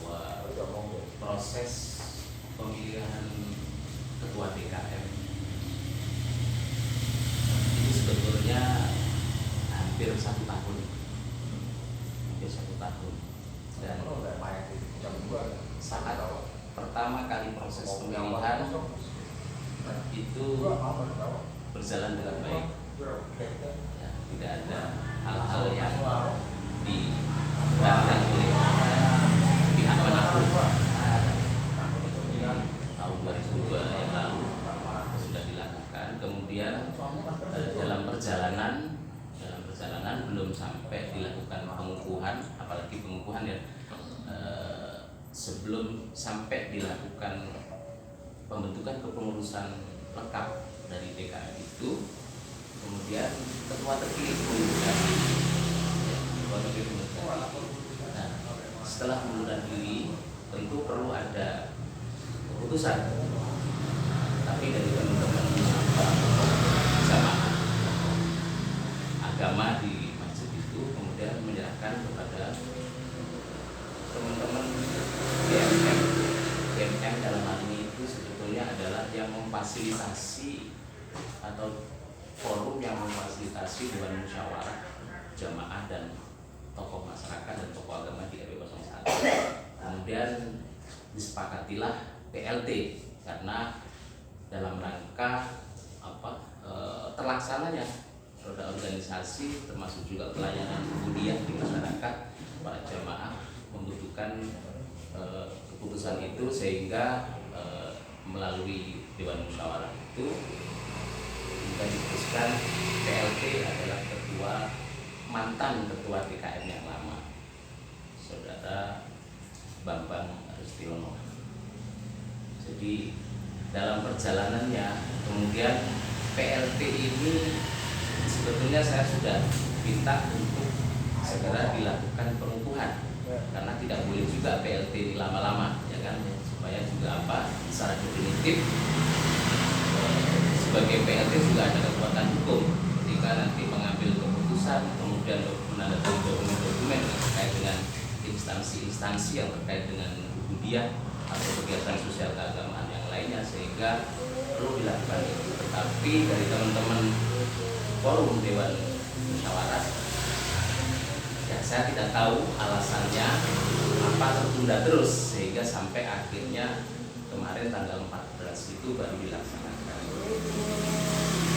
bahwa proses pemilihan ketua DKM itu sebetulnya hampir 1 tahun, dan saat pertama kali proses pemilihan itu berjalan dengan baik, ya, tidak ada hal-hal yang ditentang oleh pihak manapun. Tahun 2002 yang lalu sudah dilakukan. Kemudian dalam perjalanan belum sampai dilakukan pengukuhan, apalagi pengukuhan ya, sebelum sampai dilakukan pembentukan kepengurusan lengkap dari DKM itu, kemudian ketua terpilih mengundurkan diri. Nah, setelah mengundurkan diri tentu perlu ada keputusan, tapi dari teman-teman jamaah agama di masjid itu kemudian menyerahkan kepada teman-teman GMM dalam hal ini itu sebetulnya adalah yang memfasilitasi atau forum yang memfasilitasi Dewan Musyawarah Jamaah dan tokoh masyarakat dan tokoh agama di RW 01. Kemudian disepakatilah PLT karena dalam rangka terlaksananya roda organisasi termasuk juga pelayanan kemudian di masyarakat, para jamaah membutuhkan keputusan itu, sehingga melalui Dewan Musyawarah itu kita diputuskan PLT adalah mantan ketua DKM yang lama, Saudara Bambang Rustiono. Jadi dalam perjalanannya kemudian PLT ini sebetulnya saya sudah minta untuk segera dilakukan pengukuhan, karena tidak boleh juga PLT ini lama-lama, ya kan, supaya juga secara definitif sebagai PLT juga ada kekuatan hukum ketika nanti mengambil keputusan, kemudian menandatangani dokumen-dokumen terkait dengan instansi-instansi yang terkait dengan Muhammadiyah atau kegiatan sosial keagamaan yang lainnya, sehingga perlu dilakukan itu. Tetapi dari teman-teman forum Dewan Musyawarah, ya saya tidak tahu alasannya apa tertunda terus sehingga sampai akhirnya kemarin tanggal 14 itu baru dilaksanakan.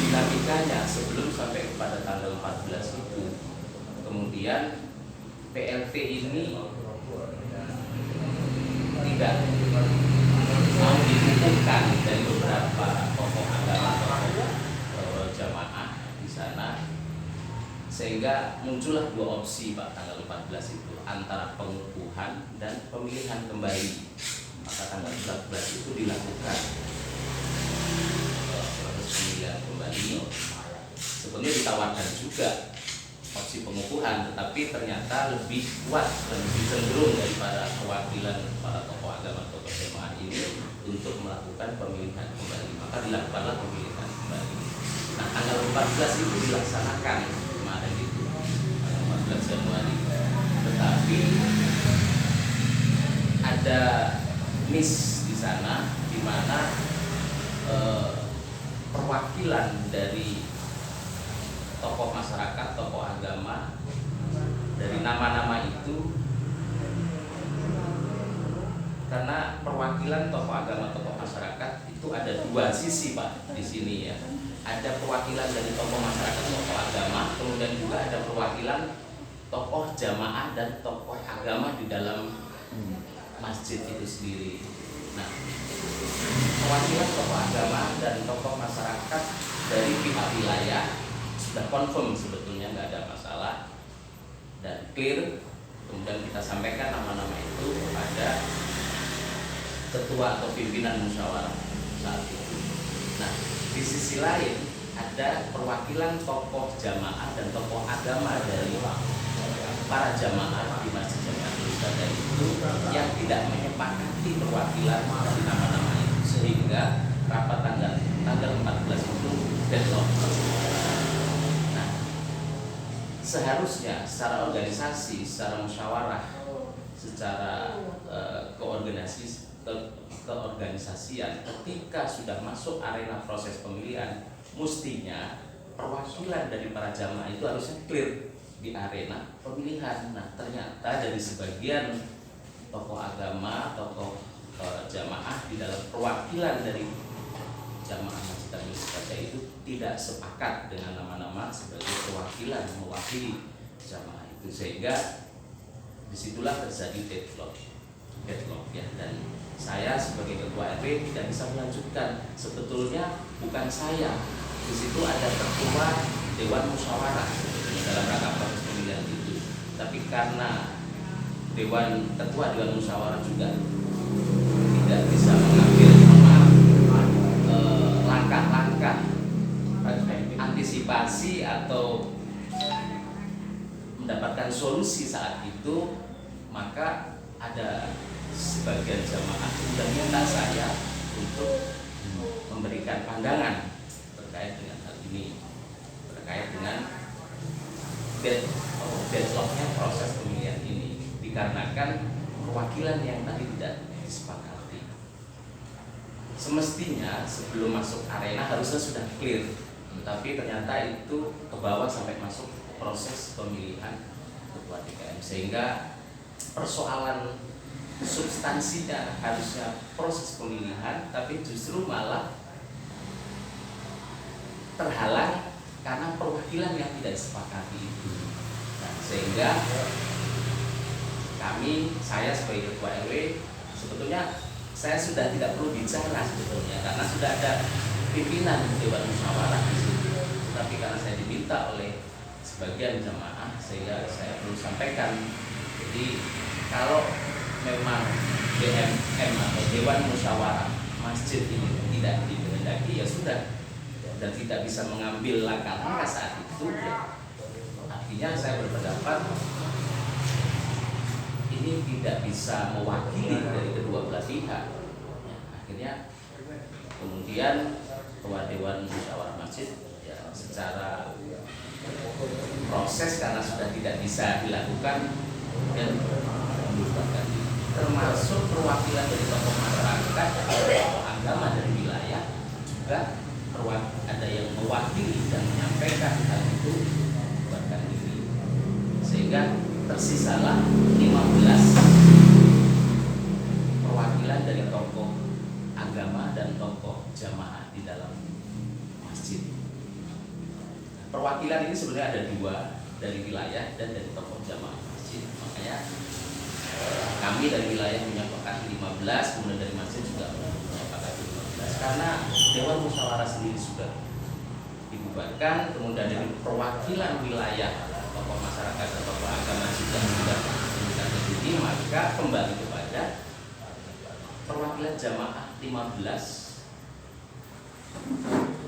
Dinamikanya sebelum sampai kepada tanggal 14 itu, kemudian PLT ini tidak mau dikukuhkan dari beberapa tokoh agama, tokoh jamaah di sana, sehingga muncullah 2 opsi Pak tanggal 14 itu, antara pengukuhan dan pemilihan kembali. Maka tanggal 14 itu dilakukan proses pemilihan kembali. Sebenarnya ditawarkan juga opsi pengukuhan, tetapi ternyata lebih kuat dan lebih cenderung dari para perwakilan para tokoh agama, tokoh jamaah ini untuk melakukan pemilihan kembali. Maka dilakukanlah pemilihan kembali. Nah, tanggal 14 itu dilaksanakan kemarin itu, tanggal 14 Januari. Tetapi ada miss di sana, di mana perwakilan dari tokoh masyarakat, tokoh agama, dari nama-nama itu, karena perwakilan tokoh agama, tokoh masyarakat itu ada 2 sisi Pak di sini ya. Ada perwakilan dari tokoh masyarakat, tokoh agama, kemudian juga ada perwakilan tokoh jamaah dan tokoh agama di dalam masjid itu sendiri. Nah, perwakilan tokoh agama dan tokoh masyarakat dari pihak wilayah sudah confirm sebetulnya nggak ada masalah dan clear. Kemudian kita sampaikan nama-nama itu kepada ketua atau pimpinan musyawarah saat itu. Nah, di sisi lain ada perwakilan tokoh jamaah dan tokoh agama dari para jamaah di Masjid Jamiatul Ibadah itu yang tidak menyepakati perwakilan dari nama-nama itu, sehingga rapat tanggal 14 itu deadlock. Nah, seharusnya secara organisasi, secara musyawarah, secara keorganisasian ketika sudah masuk arena proses pemilihan, mestinya perwakilan dari para jamaah itu harusnya clear di arena pemilihan. Nah, ternyata dari sebagian tokoh agama, tokoh jamaah di dalam perwakilan dari jamaah Masjid Darul Istiqamah itu tidak sepakat dengan nama-nama sebagai perwakilan mewakili jamaah itu, sehingga disitulah terjadi deadlock ya. Dan saya sebagai ketua RW tidak bisa melanjutkan. Sebetulnya bukan saya, di situ ada ketua Dewan Musyawarah dalam rangka proses pemilihan itu, tapi karena ketua Dewan Musyawarah juga tidak bisa mengambil langkah-langkah antisipasi atau mendapatkan solusi saat itu, maka ada sebagian jamaah sudah minta saya untuk memberikan pandangan terkait dengan hal ini, terkait dengan deadlocknya proses pemilihan ini, dikarenakan perwakilan yang tadi tidak disepakati. Semestinya sebelum masuk arena harusnya sudah clear, tapi ternyata itu ke bawah sampai masuk proses pemilihan ketua DKM, sehingga persoalan substansinya harusnya proses pemilihan, tapi justru malah terhalang karena perwakilan yang tidak disepakati itu. Nah, sehingga saya sebagai ketua RW, sebetulnya saya sudah tidak perlu bicara sebetulnya, karena sudah ada pimpinan Dewan Musyawarah di situ. Tapi karena saya diminta oleh sebagian jamaah, sehingga saya perlu sampaikan. Jadi kalau memang DMM atau Dewan Musyawarah Masjid ini tidak dikehendaki, ya sudah, dan tidak bisa mengambil langkah-langkah saat itu, ya, artinya saya berpendapat ini tidak bisa mewakili dari kedua belah pihak. Ya, akhirnya kemudian ketua Dewan Musyawarah Masjid ya secara proses karena sudah tidak bisa dilakukan dan mengundurkan diri. Termasuk perwakilan dari tokoh masyarakat, tokoh agama dari wilayah juga ada yang mewakili dan menyampaikan hal itu mengundurkan diri, sehingga tersisalah 15 perwakilan dari tokoh agama dan tokoh jamaah di dalam masjid. Perwakilan ini sebenarnya ada dua, dari wilayah dan dari tokoh jamaah masjid. Makanya kami dari wilayah menyepakati 15, kemudian dari masjid juga menyepakati 15, karena Dewan Musyawarah sendiri sudah dibubarkan, kemudian dari perwakilan wilayah tokoh masyarakat dan tokoh agama juga sudah mengundurkan diri, maka kembali kepada perwakilan jamaah 15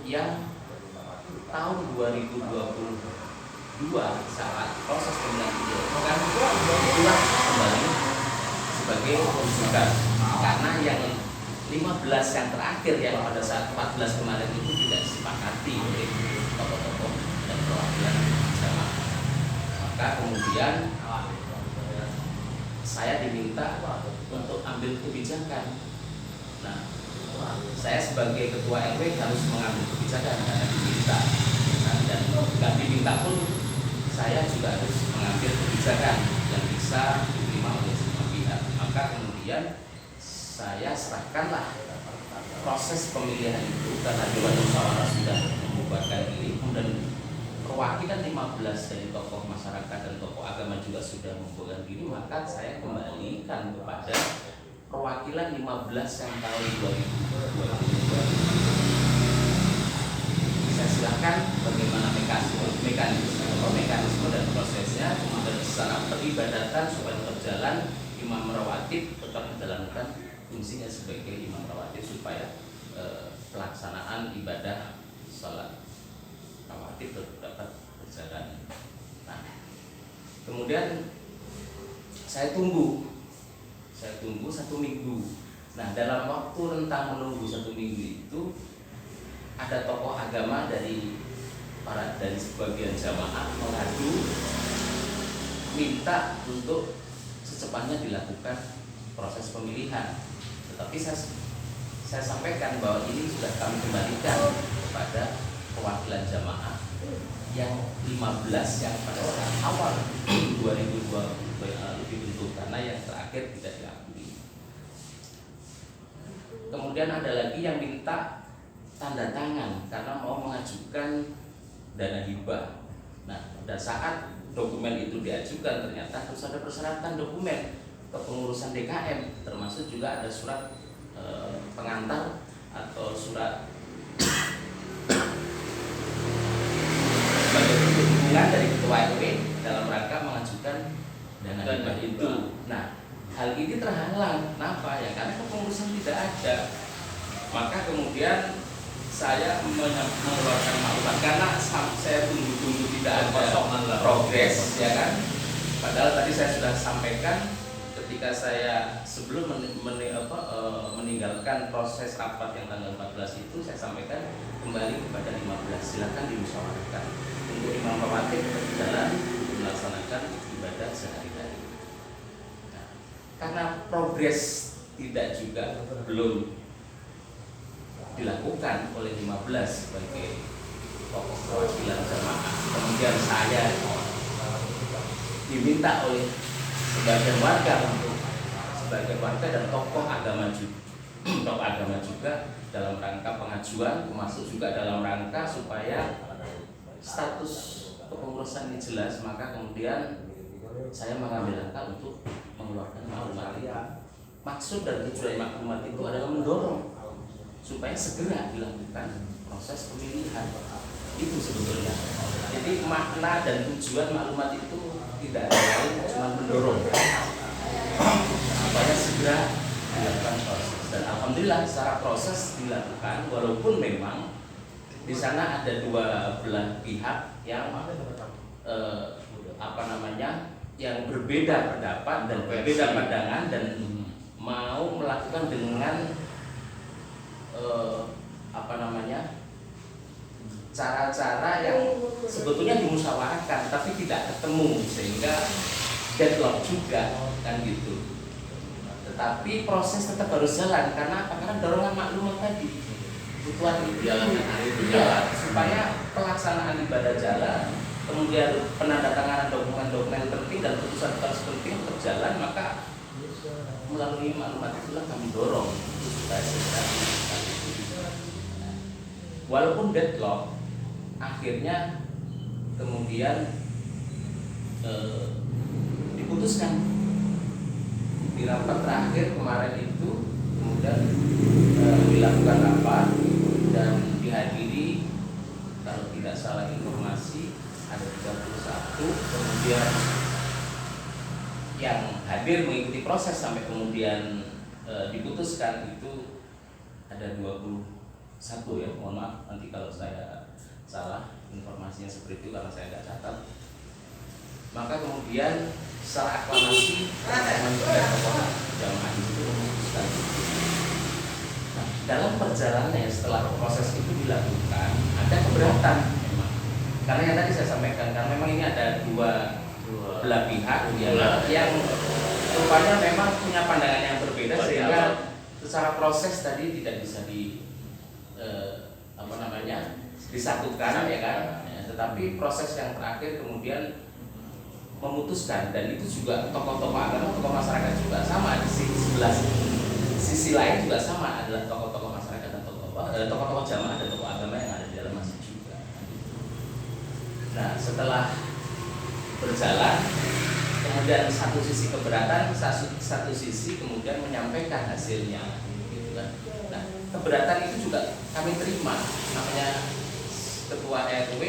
yang tahun 2022 saat proses pemilihan dilakukan, itulah kembali sebagai rujukan, karena yang 15 yang terakhir yang pada saat 14 kemarin itu tidak disepakati oleh tokoh-tokoh dan perwakilan jamaah. Maka kemudian saya diminta untuk ambil kebijakan. Nah, saya sebagai ketua RW harus mengambil kebijakan karena diminta. Nah, dan nggak diminta pun saya juga harus mengambil kebijakan yang bisa diterima oleh semua pihak. Maka kemudian saya serahkanlah proses pemilihan itu, karena Dewan Musyawarah sudah membubarkan diri, kemudian perwakilan 15 dari tokoh masyarakat dan tokoh agama juga sudah membubarkan diri, maka saya kembalikan kepada perwakilan 15 yang tahun 2022. Saya silakan bagaimana mekanisme dan prosesnya, kemudian secara peribadatan supaya berjalan, imam rawatib tetap menjalankan fungsinya sebagai imam rawatib supaya pelaksanaan ibadah salat rawatib dapat berjalan. Nah, kemudian saya tunggu 1 minggu. Nah, dalam waktu rentang menunggu 1 minggu itu ada tokoh agama dari sebagian jamaah mengadu minta untuk secepatnya dilakukan proses pemilihan. Tetapi saya sampaikan bahwa ini sudah kami kembalikan kepada perwakilan jamaah yang 15 yang pada saat awal 2020 dibentuk, karena yang terakhir tidak diakui. Kemudian ada lagi yang minta tanda tangan karena mau mengajukan dana hibah. Nah, pada saat dokumen itu diajukan ternyata harus ada persyaratan dokumen kepengurusan DKM, termasuk juga ada surat pengantar atau surat sebagai bentuk dukungan dari ketua RW dalam rangka mengajukan dana hibah itu. Nah, hal ini terhalang. Kenapa? Ya karena kepengurusan tidak ada. Maka kemudian saya mengeluarkan maklumat karena saya tunggu-tunggu tidak ada progres, ya kan. Padahal tadi saya sudah sampaikan ketika saya sebelum meninggalkan proses rapat yang tanggal 14 itu, saya sampaikan kembali kepada 15, silakan dimusyawarahkan untuk imam rawatib berjalan untuk melaksanakan ibadah sehari-hari. Nah, karena progres tidak juga belum dilakukan oleh 15 sebagai tokoh perwakilan jamaah, kemudian saya diminta oleh sebagian warga untuk sebagai warga dan tokoh agama juga dalam rangka pengajuan, termasuk juga dalam rangka supaya status kepengurusan ini jelas. Maka kemudian saya mengambil langkah untuk mengeluarkan maklumat. Maksud dan tujuan maklumat itu adalah mendorong supaya segera dilakukan proses pemilihan. Itu sebetulnya. Jadi makna dan tujuan maklumat itu tidak ada lain, cuma mendorong supaya segera dilakukan proses. Dan alhamdulillah secara proses dilakukan, walaupun memang di sana ada dua belah pihak yang yang berbeda pendapat dan berbeda pandangan dan mau melakukan dengan cara-cara yang sebetulnya dimusyawarahkan tapi tidak ketemu, sehingga deadlock juga kan gitu. Tetapi proses tetap harus jalan karena apa? Karena dorongan maklumat tadi butuhan jalan supaya pelaksanaan ibadah jalan, kemudian penandatanganan dokumen-dokumen penting dan putusan-putusan penting berjalan, maka melalui maklumat itulah kami dorong supaya segera. Walaupun deadlock, akhirnya kemudian diputuskan di rapat terakhir kemarin itu, kemudian dilakukan rapat dan dihadiri, kalau tidak salah informasi ada 31, kemudian yang hadir mengikuti proses sampai kemudian diputuskan itu ada 21 ya, mohon maaf nanti kalau saya salah informasinya seperti itu karena saya nggak catat. Maka kemudian secara aklamasi teman-teman tokoh jamaah itu memutuskan. Nah, dalam perjalanannya setelah proses itu dilakukan ada keberatan memang, karena yang tadi saya sampaikan karena memang ini ada dua belah pihak yang rupanya memang punya pandangan yang berbeda, sehingga secara proses tadi tidak bisa disatukan ya kan. Tetapi proses yang terakhir kemudian memutuskan, dan itu juga tokoh-tokoh agama, tokoh masyarakat juga sama di sebelah sisi lain juga sama, adalah tokoh-tokoh masyarakat dan tokoh-tokoh jamaah dan tokoh agama yang ada di dalam masjid juga. Nah, setelah berjalan kemudian satu sisi keberatan, satu sisi kemudian menyampaikan hasilnya gitu kan. Nah, keberatan itu juga kami terima, namanya ketua RW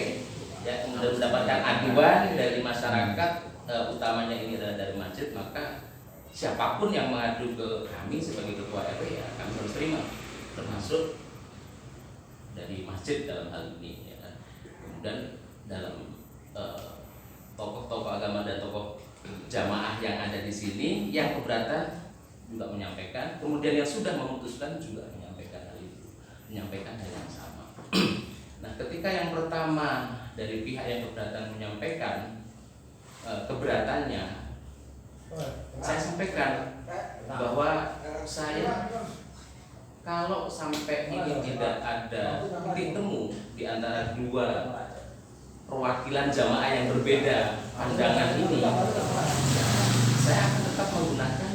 ya, kemudian mendapatkan aduan dari masyarakat, utamanya ini adalah dari masjid, maka siapapun yang mengadu ke kami sebagai ketua RW ya kami harus terima, termasuk dari masjid dalam hal ini ya. Kemudian dalam tokoh-tokoh agama dan tokoh jamaah yang ada di sini yang keberatan juga menyampaikan, kemudian yang sudah memutuskan juga menyampaikan hal itu, menyampaikan hal yang sama. Nah, ketika yang pertama dari pihak yang keberatan menyampaikan keberatannya, saya sampaikan bahwa saya kalau sampai ini tidak ada titik temu di antara dua perwakilan jamaah yang berbeda pandangan ini, saya akan tetap menggunakan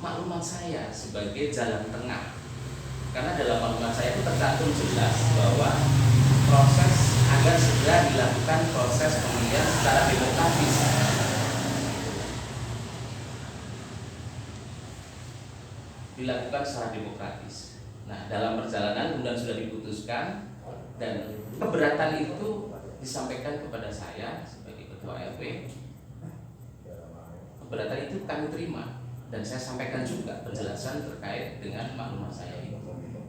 maklumat saya sebagai jalan tengah. Karena dalam maklumat saya itu tercantum jelas bahwa proses agar segera dilakukan proses pemilihan secara demokratis. Dilakukan secara demokratis. Nah, dalam perjalanan kemudian sudah diputuskan dan keberatan itu disampaikan kepada saya sebagai ketua RW. Keberatan itu kami terima dan saya sampaikan juga penjelasan terkait dengan maklumat saya itu.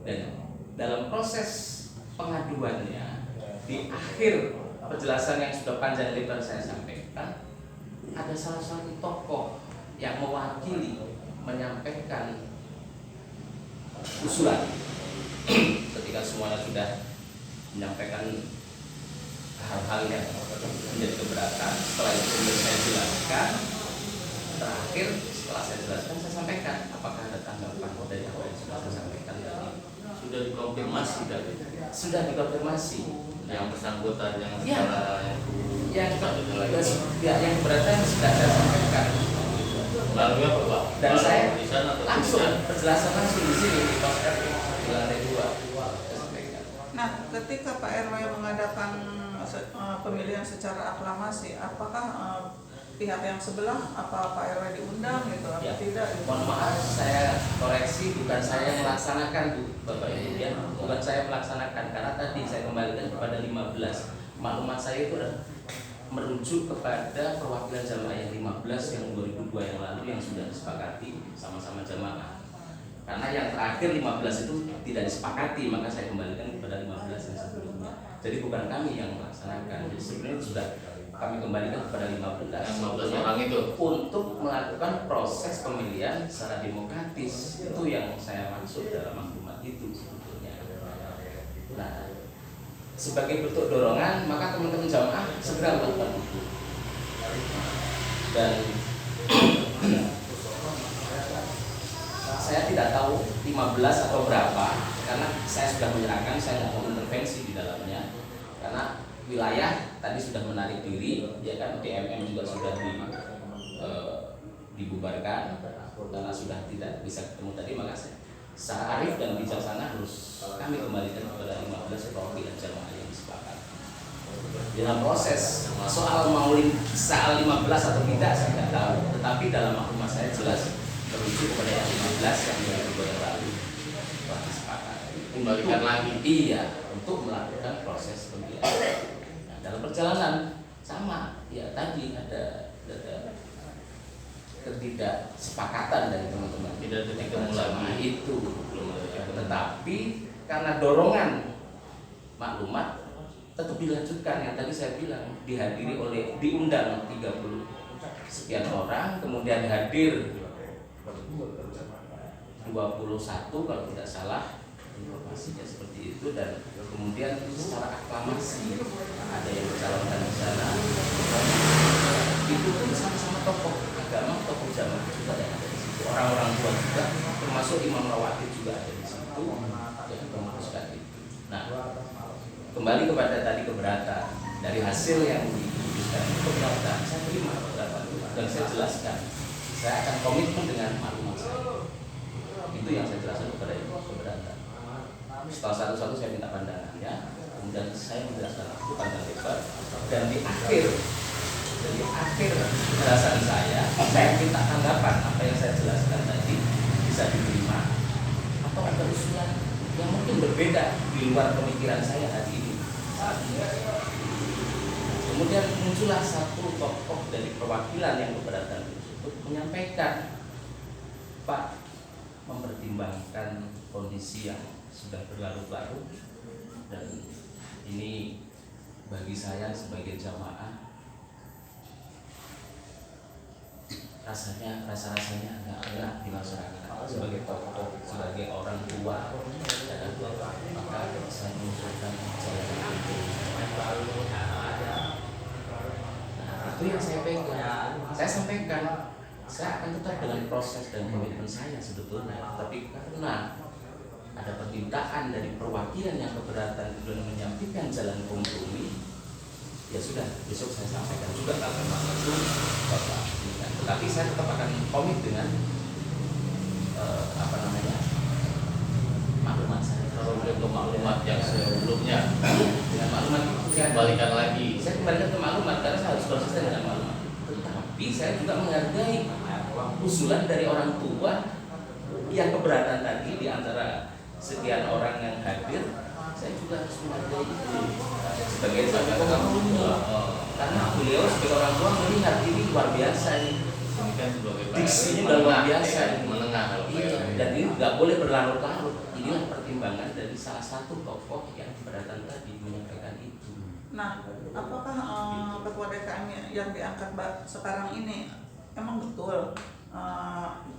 Dan dalam proses pengaduannya di akhir penjelasan yang sudah panjang lebar saya sampaikan, ada salah satu tokoh yang mewakili menyampaikan usulan. Ketika semuanya sudah menyampaikan hal-hal yang menjadi keberatan, setelah itu kemudian saya jelaskan. Terakhir setelah saya jelaskan, saya sampaikan apakah ada tanggapan dari apa yang sudah saya sampaikan tadi. Sudah dikonfirmasi dari Sudah dikonfirmasi. yang bersangkutan yang secara yang keberatan sudah saya sampaikan. lalu apa Pak? Dan saya di sana atau langsung di sana? penjelasan langsung di sini di pos RW di lantai 2 saya sampaikan. Nah, ketika Pak RW mengadakan pemilihan secara aklamasi, apakah pihak yang sebelah, apa Pak RW diundang gitu, apa Ya. tidak? Gitu? Mohon maaf, saya koreksi, bukan saya melaksanakan Bu, Bapak Ibu ya, bukan saya melaksanakan karena tadi saya kembalikan kepada 15. Maklumat saya itu merujuk kepada perwakilan jamaah yang 15 yang 2002 yang lalu yang sudah disepakati sama-sama jamaah. Karena yang terakhir 15 itu tidak disepakati, maka saya kembalikan kepada 15 yang sebelumnya. Jadi bukan kami yang melaksanakan, jadi sebenarnya sudah kami kembalikan kepada 15 orang itu untuk melakukan proses pemilihan secara demokratis. Itu yang saya maksud dalam maklumat itu sebetulnya. Nah, sebagai bentuk dorongan, maka teman-teman jamaah segera melakukan itu. Dan saya tidak tahu 15 atau berapa, karena saya sudah menyerahkan, saya nggak mau intervensi di dalamnya. Karena wilayah tadi sudah menarik diri, ya kan, DMM juga sudah dibubarkan karena sudah tidak bisa ketemu tadi, maka secara arif dan bijaksana harus kami kembalikan kepada 15 perwakilan jamaah yang disepakati. Dalam proses soal mau soal 15 atau tidak saya tidak tahu, tetapi dalam maklumat saya jelas merujuk kepada yang 15 yang 2002 yang lalu telah disepakati. kembalikan lagi. Iya, untuk melakukan proses pemilihan. Nah, dalam perjalanan sama, ya tadi ada ketidaksepakatan dari teman-teman. Tidak titik temu lagi. Itu belum ada. Tetapi karena dorongan maklumat tetap dilanjutkan, yang tadi saya bilang dihadiri oleh diundang 30 sekian orang, kemudian hadir 21 kalau tidak salah, informasinya seperti itu, dan kemudian secara aklamasi ada yang mencalonkan di sana. Itu pun sama-sama tokoh agama, tokoh jamaah juga yang ada di situ, orang-orang tua juga, termasuk imam rawatib juga ada di situ yang memutuskan itu. Nah, kembali kepada tadi keberatan dari hasil yang diputuskan itu, keberatan saya terima keberatan itu dan saya jelaskan, saya akan komitmen dengan maklumat saya. Itu yang saya jelaskan kepada ibu keberatan. Setelah satu-satu saya minta pandangannya, kemudian saya menjelaskan itu panjang lebar, dan di akhir penjelasan saya minta tanggapan apa yang saya jelaskan tadi bisa diterima atau ada usulan yang mungkin berbeda di luar pemikiran saya hari ini. Kemudian muncullah satu tokoh dari perwakilan yang keberatan tersebut menyampaikan, Pak, mempertimbangkan kondisi yang sudah berlarut-larut dan ini bagi saya sebagai jamaah rasanya agak enak di masyarakat sebagai tokoh, sebagai orang tua, dan maka saya mengusulkan jalan itu. Nah, itu yang saya pegang. Saya sampaikan saya akan tetap dengan proses dan komitmen saya sebetulnya, tapi karena ada permintaan dari perwakilan yang keberatan dan menyampaikan jalan kompromi, ya sudah, besok saya sampaikan juga kalau memang itu Bapak inginkan. Tetapi saya tetap akan komit dengan maklumat saya. Kalau untuk maklumat yang sebelumnya, Dengan maklumat itu saya kembalikan lagi. saya kembalikan ke maklumat karena saya harus konsisten dengan maklumat. Tetapi saya juga menghargai usulan dari orang tua yang keberatan tadi di antara sekian orang yang hadir. Saya juga harus menghargai itu sebagai sahabat kompromi, karena beliau sebagai orang tua melihat ini luar biasa ini. Ini kan sebagai Diksinya udah luar biasa ya, ini. menengah kalau Iya, dan ini nggak boleh berlarut-larut. Inilah pertimbangan dari salah satu tokoh yang keberatan tadi menyampaikan itu. Nah, apakah ketua DKM yang diangkat sekarang ini emang betul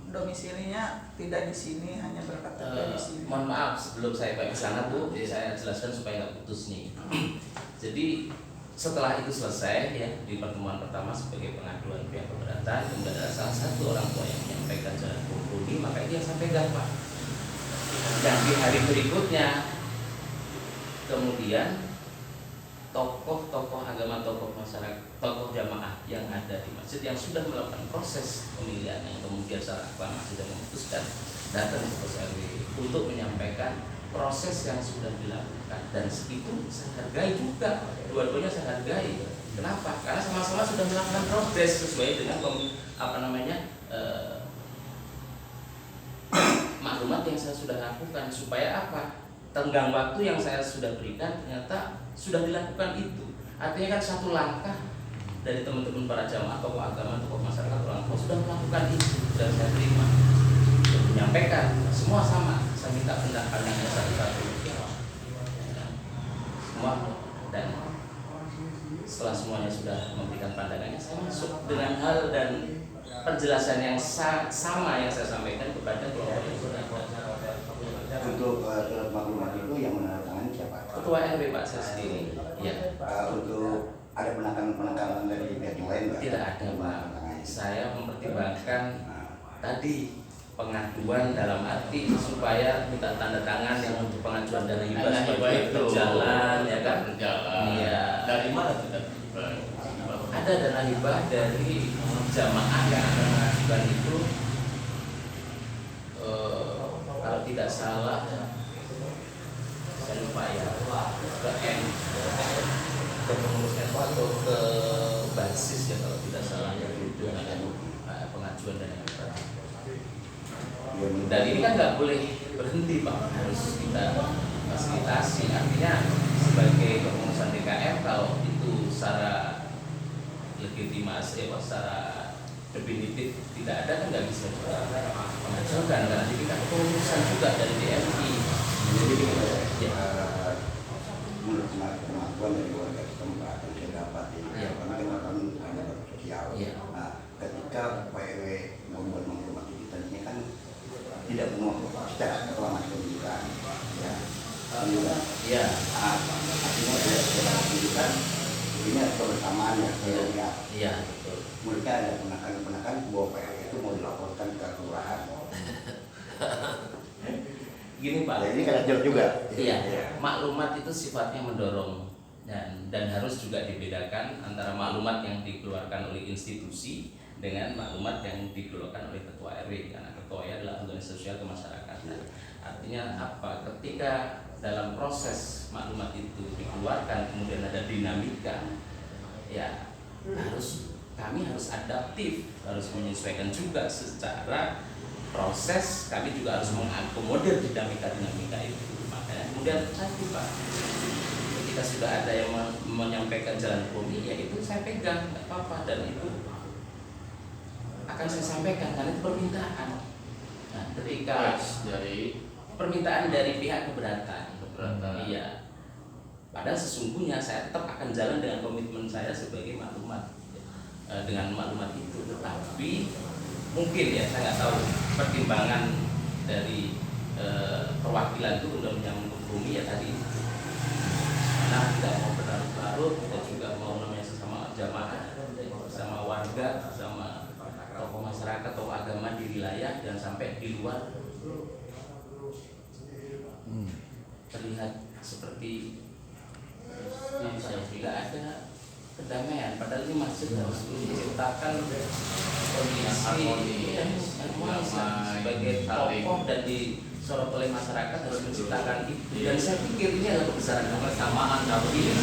domisilinya tidak di sini, hanya berKTP di sini? Mohon maaf sebelum saya balik ke sana Bu, saya jelaskan supaya nggak putus nih. Jadi setelah itu selesai ya di pertemuan pertama sebagai pengaduan pihak keberatan, kemudian ada salah satu orang tua yang menyampaikan jalan kompromi, maka ini yang sampaikan Pak. Dan di hari berikutnya kemudian tokoh-tokoh agama, tokoh masyarakat, tokoh jamaah yang ada di masjid yang sudah melakukan proses pemilihan yang kemudian secara aklamasi dan memutuskan datang ke PSRW untuk menyampaikan proses yang sudah dilakukan, dan itu saya hargai juga, dua-duanya saya hargai. Kenapa? Karena sama-sama sudah melakukan proses sesuai dengan maklumat yang saya sudah lakukan, supaya apa? Tenggang waktu yang saya sudah berikan ternyata sudah dilakukan itu. Artinya kan satu langkah dari teman-teman para jamaah, tokoh agama, tokoh masyarakat, orang tua sudah melakukan itu, dan saya terima dan menyampaikan semua sama. Saya minta pandangannya satu-satu semua, dan setelah semuanya sudah memberikan pandangannya, saya masuk dengan hal dan penjelasan yang sama yang saya sampaikan kepada kelompok yang sudah ada. Untuk surat maklumat itu yang menandatangani siapa? Ketua RW Pak, saya sendiri. Ya. Untuk ada penekanan dari pihak yang lain nggak? Tidak ada Pak. Saya mempertimbangkan tadi pengaduan dalam arti supaya minta tanda tangan yang untuk pengajuan dari hibah supaya itu berjalan, ya kan? Berjalan. Iya. Dari mana sudah? Ada dana hibah dari jamaah yang akan mengajukan itu, kalau tidak salah saya lupa ya, ke M, ke pengurus NU atau ke basis ya kalau tidak salah ya, itu pengajuan dana hibah. Dan ini kan nggak boleh berhenti Pak, harus kita fasilitasi. Artinya sebagai kepengurusan DKM, kalau itu secara legitimasi, secara definitif tidak ada, kan nggak bisa juga mengajukan, karena ini kan kepengurusan juga dari DMI. Jadi Ya. menurut pengakuan dari warga setempat yang saya dapat ini, Ya. kami kan ada sosial. Ya. Nah, ketika Pak RW membuat maklumat itu tadinya kan tidak secara aklamasi pendidikan, ya. Ya. Artinya secara pendidikan ini ada kebersamaan ya, ya. Iya, betul. Mereka ada penekanan bahwa Pak RW itu mau dilaporkan ke kelurahan. Gini Pak. Ya, ini kan jelas juga. Iya, maklumat itu sifatnya mendorong, dan harus juga dibedakan antara maklumat yang dikeluarkan oleh institusi dengan maklumat yang dikeluarkan oleh ketua RW, karena ketua RW adalah organisasi sosial kemasyarakatan. Artinya apa? Ketika dalam proses maklumat itu dikeluarkan kemudian ada dinamika, ya kami harus adaptif, harus menyesuaikan juga secara proses. Kami juga harus mengakomodir dinamika itu. Makanya kemudian tadi Pak, ketika sudah ada yang menyampaikan jalan kompromi, ya itu saya pegang, nggak apa-apa, dan itu akan saya sampaikan karena itu permintaan. Nah, ketika dari permintaan dari pihak keberatan, iya. Padahal sesungguhnya saya tetap akan jalan dengan komitmen saya sebagai maklumat, dengan maklumat itu. Tetapi mungkin ya, saya nggak tahu pertimbangan dari perwakilan itu untuk menyambung kompromi ya tadi, karena tidak mau berlarut-larut, kita juga mau namanya sesama jamaah, bersama warga, bersama tokoh masyarakat tokoh agama di wilayah dan sampai di luar terlihat seperti tidak ada kedamaian. Padahal ini masjid harus menciptakan kondisi yang sebagai tokoh dan disorot oleh masyarakat harus menciptakan itu. Dan saya pikir ini adalah kebesaran kebersamaan. Ini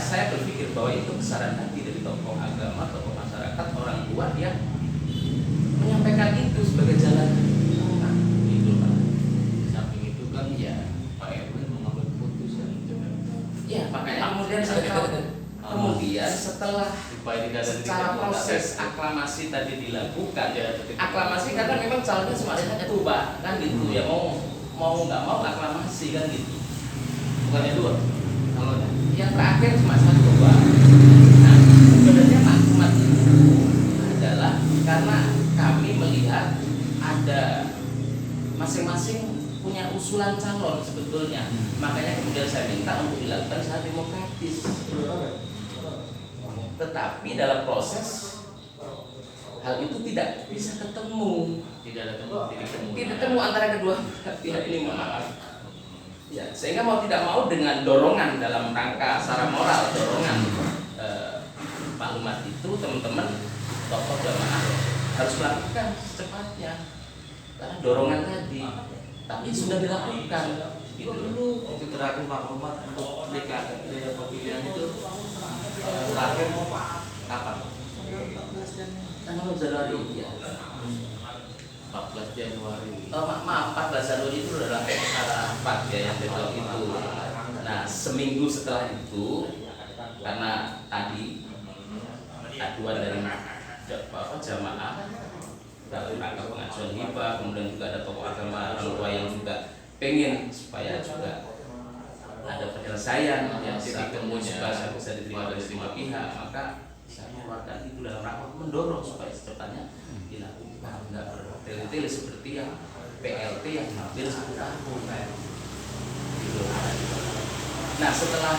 saya berpikir bahwa itu kebesaran hati dari tokoh agama, tokoh masyarakat, orang tua yang menyampaikan itu sebagai jalan. Nah, itu Pak. Samping itu kan ya Pak RW mengambil keputusan. Ya, makanya kemudian saya tahu. Kemudian setelah Supaya tidak ada secara proses aklamasi tadi dilakukan, aklamasi karena memang calonnya cuma satu Pak, kan gitu ya, mau nggak mau aklamasi kan gitu. Bukannya dua, kalau yang terakhir cuma satu Pak. Nah, sebenarnya maklumat itu adalah karena kami melihat ada masing-masing punya usulan calon sebetulnya, makanya kemudian saya minta untuk dilakukan secara demokratis. Tetapi dalam proses hal itu tidak bisa ketemu, tidak ketemu antara kedua pihak ini, maaf. Ya, sehingga mau tidak mau dengan dorongan dalam rangka secara moral, dorongan maklumat itu teman-teman tokoh jamaah harus melakukan secepatnya karena dorongan tadi. Tapi sudah dilakukan. Itu dulu Itu terakhir maklumat untuk DKI pemilihan itu terakhir kapan? tanggal Januari ya. 14 Januari. Maaf 14 Januari itu adalah rapat ya yang deadlock itu. Nah, seminggu setelah itu karena tadi aduan dari jamaah dalam rangka pengajuan hibah, kemudian juga ada tokoh agama orang tua yang juga pengen supaya juga ada penyelesaian yang bisa diterima dari semua pihak, maka saya mengeluarkan itu dalam rangka mendorong supaya secepatnya dilakukan, nggak bertele-tele seperti yang PLT yang hampir 10 tahun. Gitu. Nah, setelah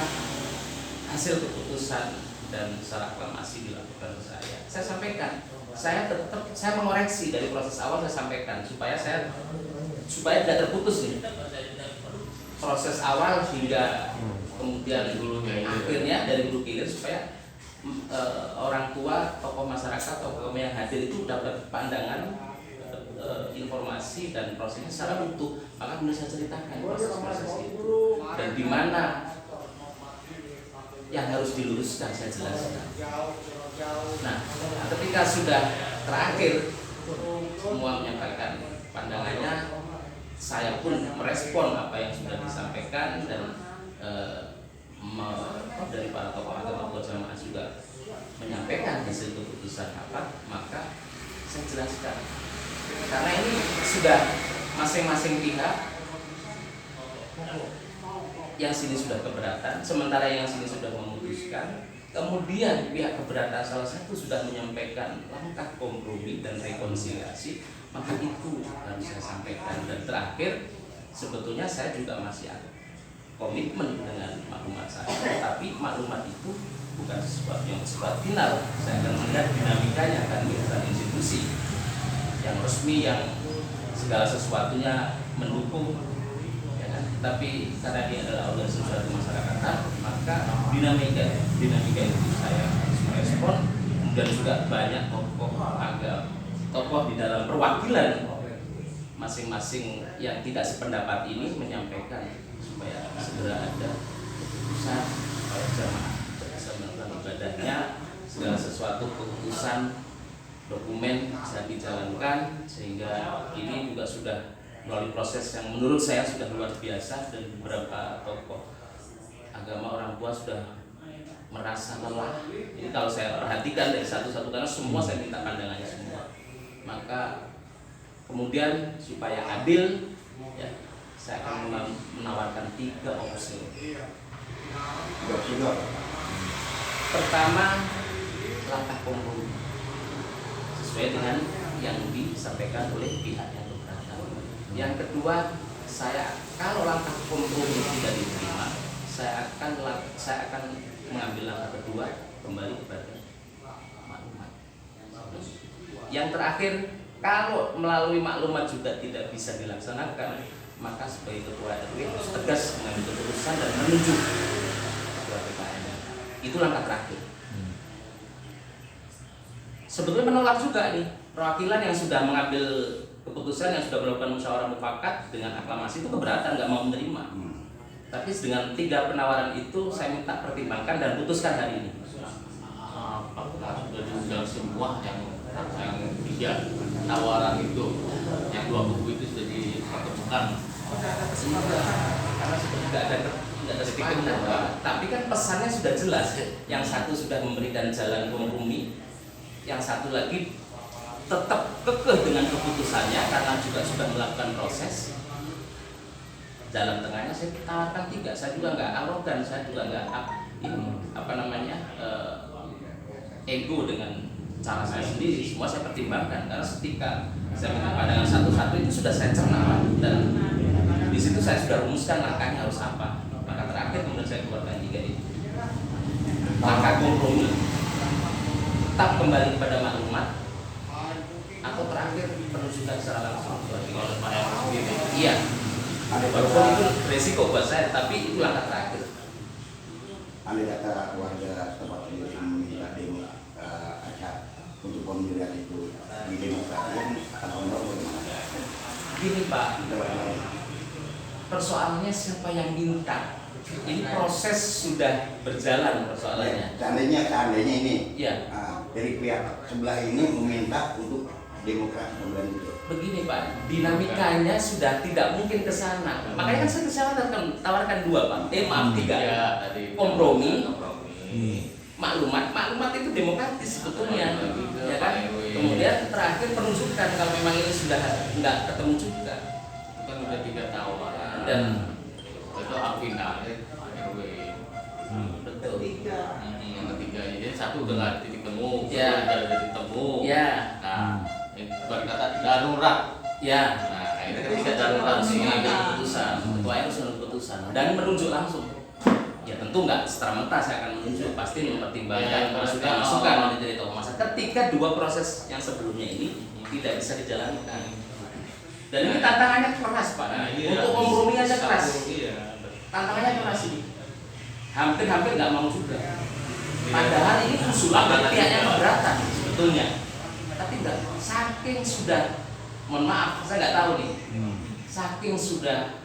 hasil keputusan dan secara aklamasi dilakukan ke saya sampaikan, saya mengoreksi dari proses awal, saya sampaikan supaya tidak terputus nih proses awal hingga kemudian akhirnya dari hulu hilir, supaya orang tua, tokoh masyarakat, tokoh yang hadir itu dapat pandangan, informasi dan prosesnya secara utuh. Maka kemudian saya ceritakan proses itu dan di mana yang harus diluruskan saya jelaskan. Nah, ketika sudah terakhir semua menyampaikan pandangannya, saya pun merespon apa yang sudah disampaikan dan dari para tokoh agama, tokoh jamaah juga menyampaikan hasil keputusan apa, maka saya jelaskan. Karena ini sudah masing-masing pihak, yang sini sudah keberatan, sementara yang sini sudah memutuskan. Kemudian pihak keberatan salah satu sudah menyampaikan langkah kompromi dan rekonsiliasi, maka itu harus saya sampaikan. Dan terakhir, sebetulnya saya juga masih ada komitmen dengan maklumat saya, tapi maklumat itu bukan sesuatu yang bersifat final. Saya akan melihat dinamikanya, kan bukan institusi yang resmi yang segala sesuatunya mendukung, ya kan? Tapi karena dia adalah organisasi kemasyarakatan, maka dinamika itu saya harus merespon. Dan juga banyak tokoh agama, tokoh di dalam perwakilan masing-masing yang tidak sependapat ini menyampaikan supaya segera ada keputusan, supaya jamaah bisa melakukan ibadahnya, segala sesuatu keputusan dokumen bisa dijalankan, sehingga ini juga sudah melalui proses yang menurut saya sudah luar biasa, dan beberapa tokoh agama orang tua sudah merasa lelah. Ini kalau saya perhatikan dari satu-satu, karena semua saya minta pandangannya semua. Maka kemudian supaya adil, ya, saya akan menawarkan 3 opsi. Pertama, langkah kompromi sesuai dengan yang disampaikan oleh pihak yang keberatan. Yang kedua, kalau langkah kompromi tidak diterima, saya akan mengambil langkah kedua, kembali kepada maklumat. Yang terakhir, kalau melalui maklumat juga tidak bisa dilaksanakan, maka sebagai ketua RW harus tegas mengambil keputusan dan menunjuk ketua PKN. Itu langkah terakhir. Sebetulnya menolak juga nih perwakilan yang sudah mengambil keputusan, yang sudah melakukan musyawarah mufakat dengan aklamasi itu keberatan, nggak mau menerima. Tapi dengan 3 penawaran itu saya minta pertimbangkan dan putuskan hari ini. Apakah sudah diundang semua yang 3 tawaran itu, yang 2 buku itu sudah dipertemukan? Udah ada kesepakatan. Karena sudah nggak ada kesepakatan, Pak. Tapi kan pesannya sudah jelas. Yang satu sudah memberikan jalan kompromi, yang satu lagi tetap kekeh dengan keputusannya karena juga sudah melakukan proses. Jalan tengahnya saya tawarkan 3. Saya juga nggak arogan, saya juga nggak ego dengan cara saya sendiri. Semua saya pertimbangkan karena ketika saya minta pandangan satu-satu itu sudah saya cerna, Pak. Dan di situ saya sudah rumuskan langkahnya harus apa. Maka terakhir kemudian saya keluarkan 3 itu. Langkah kompromi, tetap kembali kepada maklumat, atau terakhir penunjukan secara langsung oleh Pak RW sendiri. Iya. Walaupun itu resiko buat saya, tapi itu langkah terakhir. Andai kata warga tempat sendiri meminta demo acak untuk pemilihan itu di demokrasi akan menolak bagaimana? Gini Pak, persoalannya siapa yang minta? Ini proses sudah berjalan persoalannya. Seandainya ini Ya. Dari pihak sebelah ini meminta untuk demokrasi pemilihan itu. Begini Pak, dinamikanya sudah tidak mungkin ke sana. Makanya kan saya tawarkan 2 Pak. Maaf 3. Ya, tadi Kompromi. Maklumat itu demokratis sebetulnya, ya kan? Kemudian terakhir penunjukan kalau memang ini sudah nggak ketemu juga. Itu kan udah 3 tawaran. Dan itu finalnya Pak RW. betul. Yang ketiga ini 1 udah nggak ada titik temu, Ya. udah ada titik temu. Ya, Nah, itu berkata darurat. ya. Nah, akhirnya ketika darurat Harus ini mengambil keputusan, ketua harus mengambil keputusan dan menunjuk langsung. Ya tentu nggak secara mentah saya akan menunjuk, pasti mempertimbangkan masukan dari tokoh masa. Ketika 2 proses yang sebelumnya ini tidak bisa dijalankan, dan ini tantangannya keras Pak. Untuk kompromi aja keras. Iya. Tantangannya keras ini. Hampir nggak mau juga. Padahal ini usulan dari pihak yang keberatan sebetulnya. Tapi enggak, saking sudah, mohon maaf, saya nggak tahu nih. Saking sudah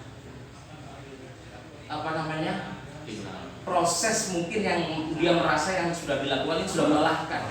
proses mungkin yang dia merasa yang sudah dilakukan ini sudah melelahkan.